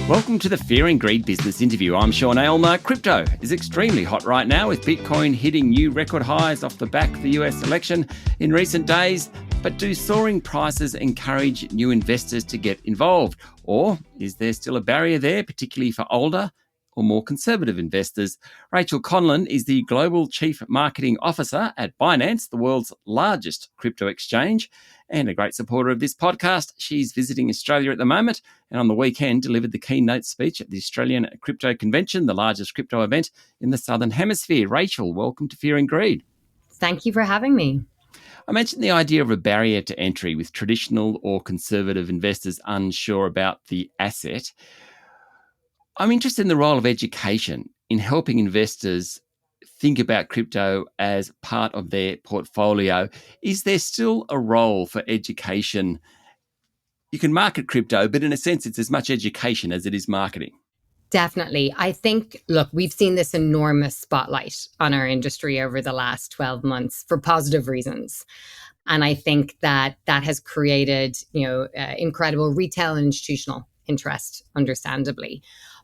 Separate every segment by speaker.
Speaker 1: Welcome to the Fear and Greed Business Interview. I'm Sean Aylmer. Crypto is extremely hot right now, with Bitcoin hitting new record highs off the back of the US election in recent days. But do soaring prices encourage new investors to get involved? Or is there still a barrier there, particularly for older or more conservative investors? Rachel Conlan is the Global Chief Marketing Officer at Binance, the world's largest crypto exchange, and a great supporter of this podcast. She's visiting Australia at the moment, and on the weekend delivered the keynote speech at the Australian Crypto Convention, the largest crypto event in the Southern Hemisphere. Rachel, welcome to Fear and Greed.
Speaker 2: Thank you for having me.
Speaker 1: I mentioned the idea of a barrier to entry with traditional or conservative investors unsure about the asset. I'm interested in the role of education in helping investors think about crypto as part of their portfolio. Is there still a role for education? You can market crypto, but in a sense, it's as much education as it is marketing.
Speaker 2: Definitely. I think, look, we've seen this enormous spotlight on our industry over the last 12 months for positive reasons. And I think that has created, incredible retail and institutional interest, understandably.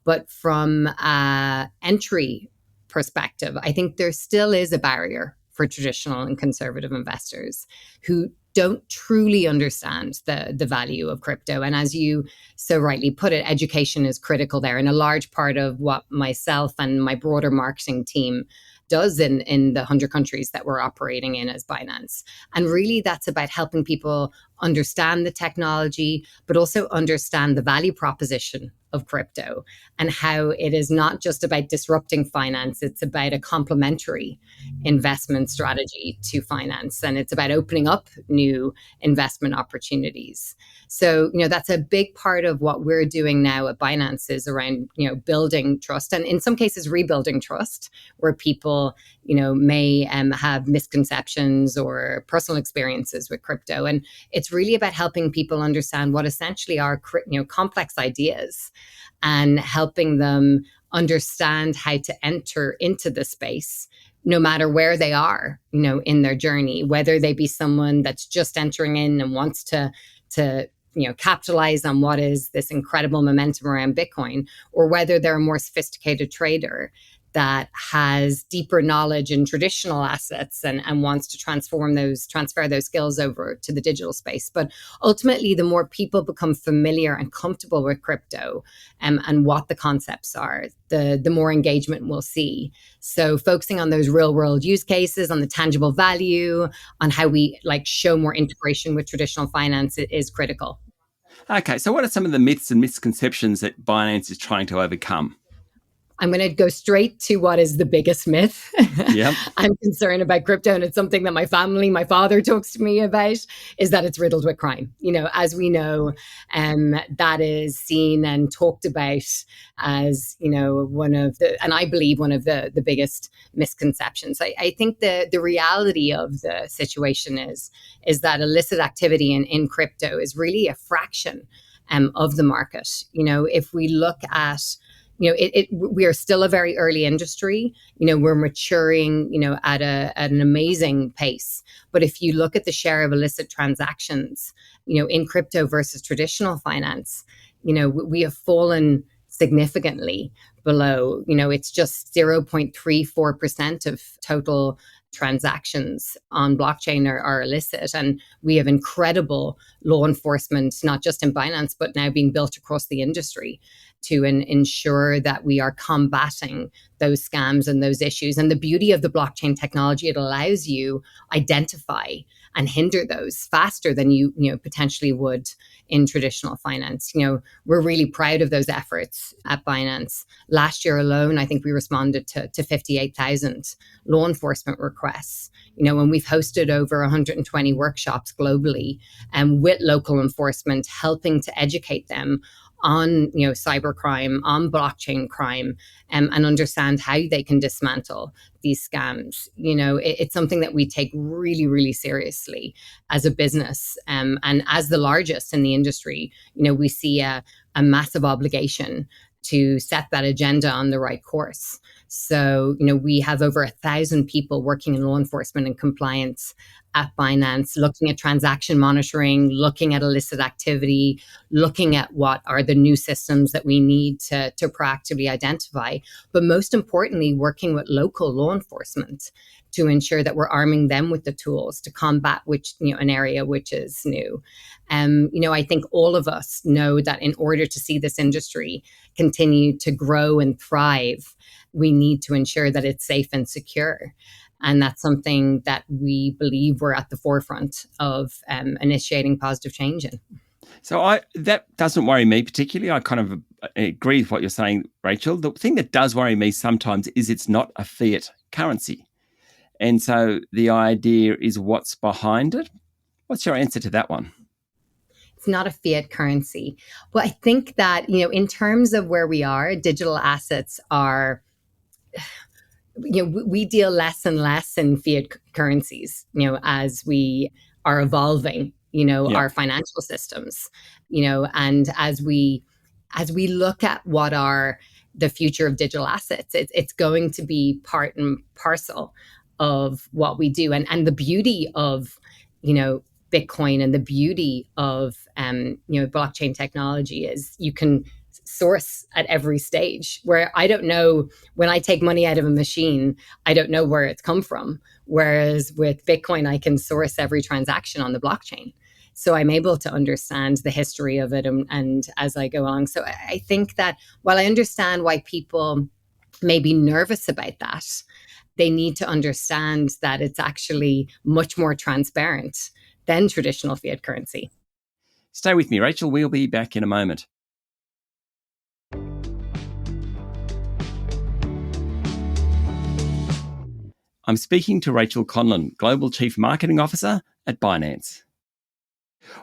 Speaker 2: But from an entry perspective, I think there still is a barrier for traditional and conservative investors who don't truly understand the value of crypto. And as you so rightly put it, education is critical there. And a large part of what myself and my broader marketing team does in the 100 countries that we're operating in as Binance. And really that's about helping people understand the technology, but also understand the value proposition of crypto and how it is not just about disrupting finance, it's about a complementary investment strategy to finance. And it's about opening up new investment opportunities. So, that's a big part of what we're doing now at Binance is around, building trust and in some cases rebuilding trust where people, may have misconceptions or personal experiences with crypto. And it's really about helping people understand what essentially are, complex ideas and helping them understand how to enter into the space no matter where they are, in their journey, whether they be someone that's just entering in and wants to capitalize on what is this incredible momentum around Bitcoin, or whether they're a more sophisticated trader that has deeper knowledge in traditional assets and wants to transfer those skills over to the digital space. But ultimately, the more people become familiar and comfortable with crypto and what the concepts are, the more engagement we'll see. So focusing on those real world use cases, on the tangible value, on how we show more integration with traditional finance is critical.
Speaker 1: Okay, so what are some of the myths and misconceptions that Binance is trying to overcome?
Speaker 2: I'm going to go straight to what is the biggest myth.
Speaker 1: Yep.
Speaker 2: I'm concerned about crypto, and it's something that my father talks to me about, is that it's riddled with crime. As we know, that is seen and talked about as, one of the biggest misconceptions. I think the reality of the situation is that illicit activity in crypto is really a fraction of the market. If we look at we are still a very early industry. We're maturing, at an amazing pace. But if you look at the share of illicit transactions, in crypto versus traditional finance, we have fallen significantly below. It's just 0.34% of total transactions on blockchain are illicit. And we have incredible law enforcement, not just in Binance, but now being built across the industry to ensure that we are combating those scams and those issues. And the beauty of the blockchain technology, it allows you identify and hinder those faster than you potentially would in traditional finance. We're really proud of those efforts at Binance. Last year alone, I think we responded to 58,000 law enforcement requests. And we've hosted over 120 workshops globally with local enforcement, helping to educate them on cybercrime, on blockchain crime, and understand how they can dismantle these scams. It's something that we take really, really seriously as a business, and as the largest in the industry. We see a massive obligation to set that agenda on the right course. So, we have over 1,000 people working in law enforcement and compliance at Binance, looking at transaction monitoring, looking at illicit activity, looking at what are the new systems that we need to proactively identify. But most importantly, working with local law enforcement to ensure that we're arming them with the tools to combat an area which is new. I think all of us know that in order to see this industry continue to grow and thrive, we need to ensure that it's safe and secure. And that's something that we believe we're at the forefront of initiating positive change in.
Speaker 1: So that doesn't worry me particularly. I kind of agree with what you're saying, Rachel. The thing that does worry me sometimes is it's not a fiat currency. And so the idea is what's behind it. What's your answer to that one?
Speaker 2: It's not a fiat currency. Well, I think that, in terms of where we are, digital assets are, we deal less and less in fiat currencies, as we are evolving, our financial systems, and as we look at what are the future of digital assets, it's going to be part and parcel of what we do. And the beauty of, Bitcoin and the beauty of, blockchain technology is you can source at every stage, where I don't know, when I take money out of a machine, I don't know where it's come from. Whereas with Bitcoin, I can source every transaction on the blockchain. So I'm able to understand the history of it and as I go along. So I think that while I understand why people may be nervous about that, they need to understand that it's actually much more transparent than traditional fiat currency.
Speaker 1: Stay with me, Rachel. We'll be back in a moment. I'm speaking to Rachel Conlan, Global Chief Marketing Officer at Binance.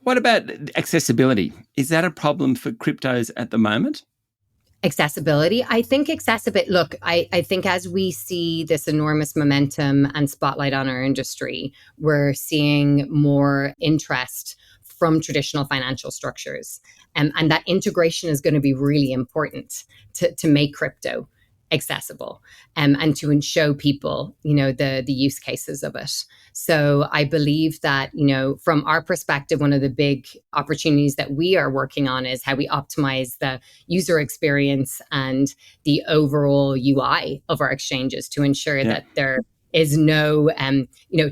Speaker 1: What about accessibility? Is that a problem for cryptos at the moment?
Speaker 2: Accessibility. I think accessibility. Look, I think as we see this enormous momentum and spotlight on our industry, we're seeing more interest from traditional financial structures. And that integration is going to be really important to make crypto accessible and to show people, the use cases of it. So I believe that, from our perspective, one of the big opportunities that we are working on is how we optimize the user experience and the overall UI of our exchanges to ensure that there is no,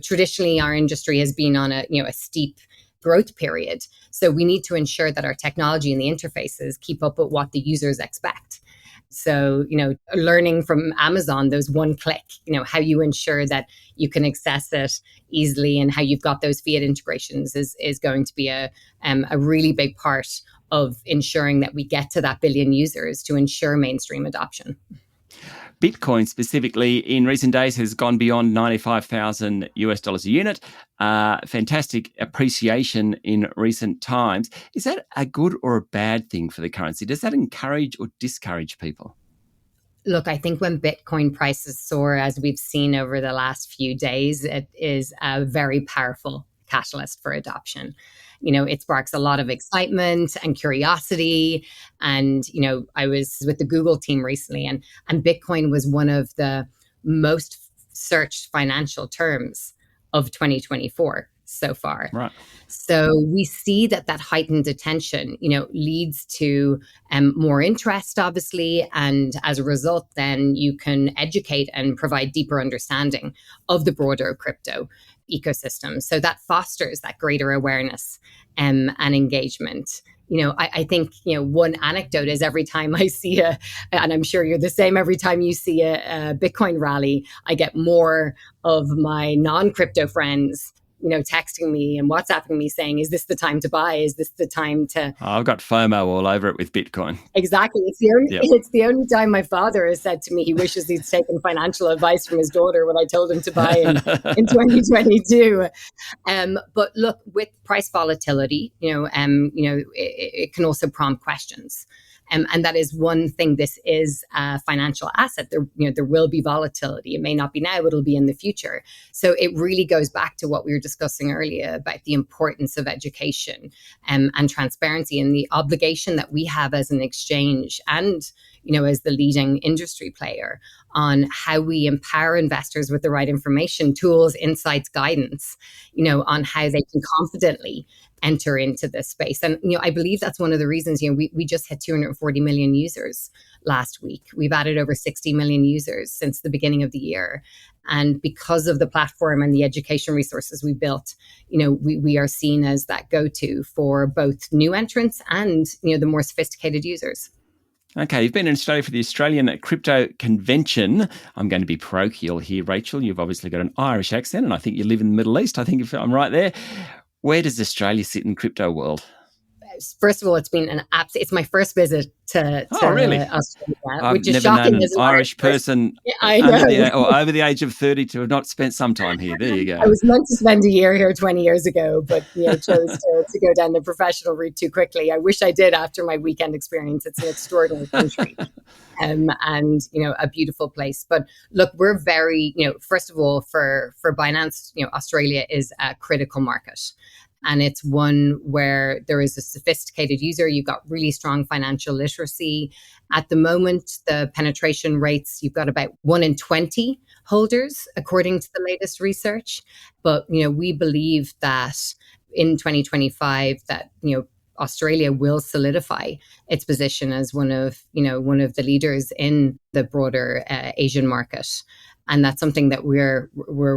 Speaker 2: traditionally our industry has been on a steep growth period. So we need to ensure that our technology and the interfaces keep up with what the users expect. So, learning from Amazon, those one click, how you ensure that you can access it easily and how you've got those fiat integrations is going to be a really big part of ensuring that we get to that billion users to ensure mainstream adoption.
Speaker 1: Bitcoin specifically in recent days has gone beyond $95,000 a unit. Fantastic appreciation in recent times. Is that a good or a bad thing for the currency? Does that encourage or discourage people?
Speaker 2: Look, I think when Bitcoin prices soar, as we've seen over the last few days, it is a very powerful catalyst for adoption. It sparks a lot of excitement and curiosity. And, I was with the Google team recently, and Bitcoin was one of the most searched financial terms of 2024 so far.
Speaker 1: Right.
Speaker 2: So we see that heightened attention, leads to more interest, obviously. And as a result, then you can educate and provide deeper understanding of the broader crypto ecosystem. So that fosters that greater awareness and engagement. I think, one anecdote is every time I see and I'm sure you're the same, every time you see a Bitcoin rally, I get more of my non-crypto friends texting me and WhatsApping me saying, is this the time to buy? Is this the time to...
Speaker 1: I've got FOMO all over it with Bitcoin.
Speaker 2: Exactly. It's the only time my father has said to me he wishes he'd taken financial advice from his daughter when I told him to buy in 2022. But look, with price volatility, it can also prompt questions. And that is one thing. This is a financial asset. There will be volatility. It may not be now, but it'll be in the future. So it really goes back to what we were discussing earlier about the importance of education and transparency, and the obligation that we have as an exchange and as the leading industry player on how we empower investors with the right information, tools, insights, guidance, on how they can confidently enter into this space. And, I believe that's one of the reasons, we just hit 240 million users last week. We've added over 60 million users since the beginning of the year. And because of the platform and the education resources we built, we are seen as that go-to for both new entrants and, the more sophisticated users.
Speaker 1: Okay, you've been in Australia for the Australian Crypto Convention. I'm going to be parochial here, Rachel. You've obviously got an Irish accent, and I think you live in the Middle East. I think if I'm right there. Where does Australia sit in crypto world?
Speaker 2: First of all, it's been it's my first visit to
Speaker 1: really?
Speaker 2: Australia,
Speaker 1: I've
Speaker 2: which is
Speaker 1: never
Speaker 2: shocking
Speaker 1: known
Speaker 2: as
Speaker 1: an Irish person over the age of 30 to have not spent some time here. There you go.
Speaker 2: I was meant to spend a year here 20 years ago, but chose to go down the professional route too quickly. I wish I did after my weekend experience. It's an extraordinary country. And a beautiful place. But look, we're very, first of all, for Binance, Australia is a critical market. And it's one where there is a sophisticated user. You've got really strong financial literacy. At the moment, the penetration rates, you've got about 1 in 20 holders, according to the latest research. But, we believe that in 2025, that, Australia will solidify its position as one of the leaders in the broader Asian market. And that's something that we're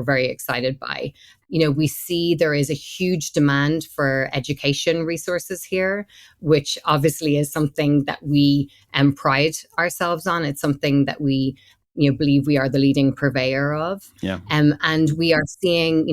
Speaker 2: very excited by. We see there is a huge demand for education resources here, which obviously is something that we pride ourselves on. It's something that we believe we are the leading purveyor of.
Speaker 1: Yeah.
Speaker 2: And we are seeing,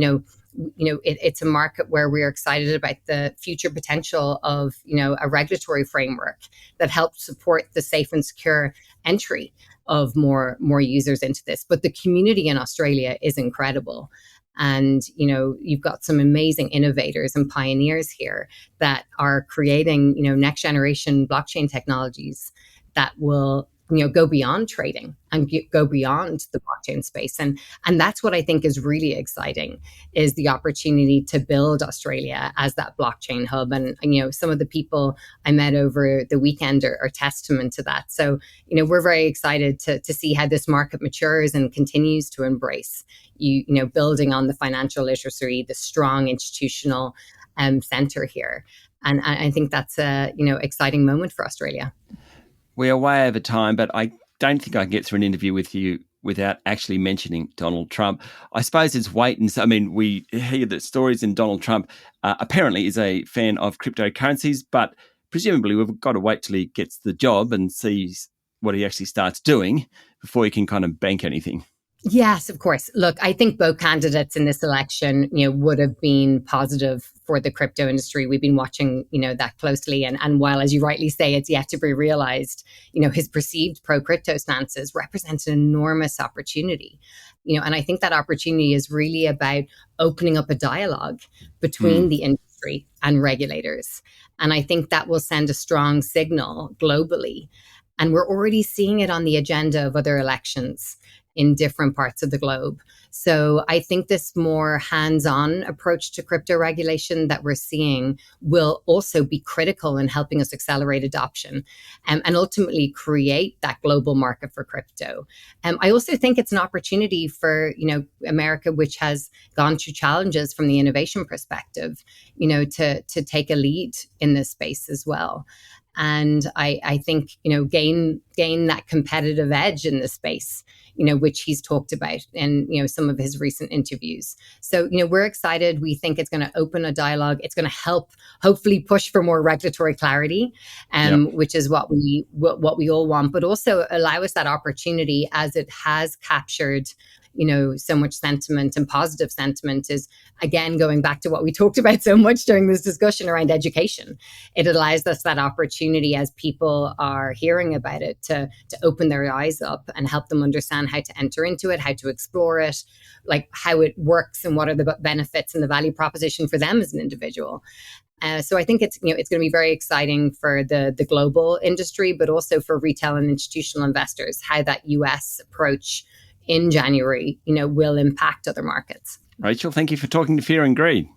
Speaker 2: it's a market where we're excited about the future potential of, a regulatory framework that helps support the safe and secure entry of more users into this. But the community in Australia is incredible. And, you've got some amazing innovators and pioneers here that are creating, next generation blockchain technologies that will, go beyond trading and go beyond the blockchain space. And that's what I think is really exciting, is the opportunity to build Australia as that blockchain hub. And some of the people I met over the weekend are testament to that. So, we're very excited to see how this market matures and continues to embrace, building on the financial literacy, the strong institutional center here. And I think that's a, exciting moment for Australia.
Speaker 1: We are way over time, but I don't think I can get through an interview with you without actually mentioning Donald Trump. I suppose it's wait and see. I mean, we hear the stories, and Donald Trump apparently is a fan of cryptocurrencies, but presumably we've got to wait till he gets the job and sees what he actually starts doing before he can kind of bank anything.
Speaker 2: Yes, of course. Look, I think both candidates in this election, would have been positive for the crypto industry. We've been watching, that closely. And while, as you rightly say, it's yet to be realized, his perceived pro-crypto stances represent an enormous opportunity. And I think that opportunity is really about opening up a dialogue between the industry and regulators. And I think that will send a strong signal globally. And we're already seeing it on the agenda of other elections in different parts of the globe. So I think this more hands-on approach to crypto regulation that we're seeing will also be critical in helping us accelerate adoption and ultimately create that global market for crypto. I also think it's an opportunity for, America, which has gone through challenges from the innovation perspective, to take a lead in this space as well. And I think, gain that competitive edge in this space, which he's talked about in, some of his recent interviews. So, we're excited. We think it's going to open a dialogue. It's going to help hopefully push for more regulatory clarity, which is what we all want, but also allow us that opportunity, as it has captured so much sentiment and positive sentiment, is again going back to what we talked about so much during this discussion around education. It allows us that opportunity, as people are hearing about it, to open their eyes up and help them understand how to enter into it, how to explore it, like how it works and what are the benefits and the value proposition for them as an individual. So I think it's going to be very exciting for the global industry, but also for retail and institutional investors, how that US approach in January, will impact other markets.
Speaker 1: Rachel, thank you for talking to Fear and Greed.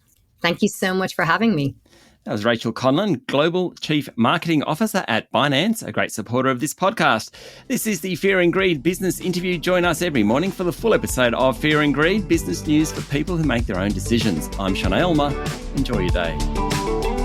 Speaker 2: Thank you so much for having me.
Speaker 1: That was Rachel Conlan, Global Chief Marketing Officer at Binance, a great supporter of this podcast. This is the Fear and Greed business interview. Join us every morning for the full episode of Fear and Greed, business news for people who make their own decisions. I'm Sean Aylmer. Enjoy your day.